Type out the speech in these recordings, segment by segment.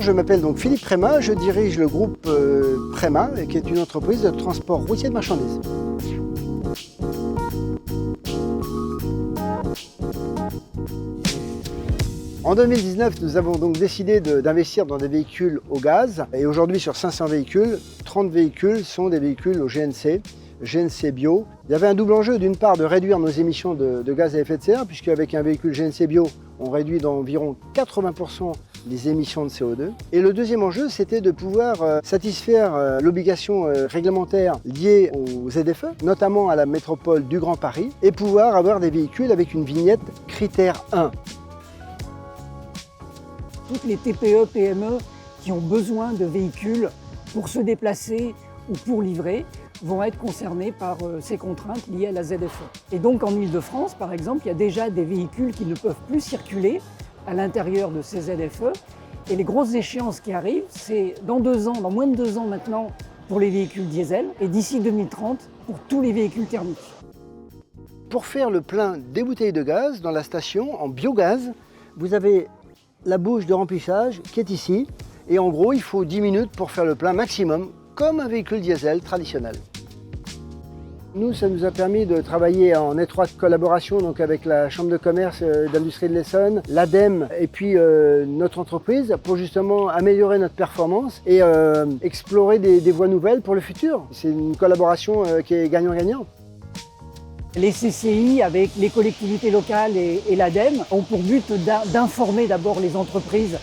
Je m'appelle donc Philippe Prémat, je dirige le groupe Prémat, qui est une entreprise de transport routier de marchandises. En 2019, nous avons donc décidé d'investir dans des véhicules au gaz. Et aujourd'hui, sur 500 véhicules, 30 véhicules sont des véhicules au GNC bio. Il y avait un double enjeu, d'une part de réduire nos émissions de gaz à effet de serre, puisque avec un véhicule GNC bio, on réduit d'environ 80% les émissions de CO2. Et le deuxième enjeu, c'était de pouvoir satisfaire l'obligation réglementaire liée aux ZFE, notamment à la métropole du Grand Paris, et pouvoir avoir des véhicules avec une vignette critère 1. Toutes les TPE, PME qui ont besoin de véhicules pour se déplacer ou pour livrer vont être concernées par ces contraintes liées à la ZFE. Et donc en Ile-de-France, par exemple, il y a déjà des véhicules qui ne peuvent plus circuler à l'intérieur de ces ZFE. Et les grosses échéances qui arrivent, c'est dans moins de 2 ans maintenant, pour les véhicules diesel, et d'ici 2030 pour tous les véhicules thermiques. Pour faire le plein des bouteilles de gaz dans la station en biogaz, vous avez la bouche de remplissage qui est ici. Et en gros, il faut 10 minutes pour faire le plein maximum, comme un véhicule diesel traditionnel. Nous, ça nous a permis de travailler en étroite collaboration donc avec la Chambre de commerce d'industrie de l'Essonne, l'ADEME et puis notre entreprise pour justement améliorer notre performance et explorer des voies nouvelles pour le futur. C'est une collaboration qui est gagnant-gagnant. Les CCI, avec les collectivités locales et l'ADEME, ont pour but d'informer d'abord les entreprises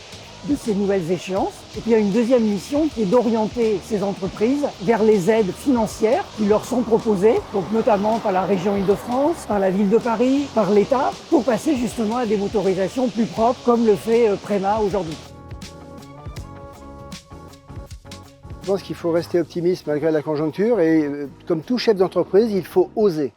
de ces nouvelles échéances. Et puis il y a une deuxième mission qui est d'orienter ces entreprises vers les aides financières qui leur sont proposées, donc notamment par la région Île-de-France, par la ville de Paris, par l'État, pour passer justement à des motorisations plus propres, comme le fait Prémat aujourd'hui. Je pense qu'il faut rester optimiste malgré la conjoncture et comme tout chef d'entreprise, il faut oser.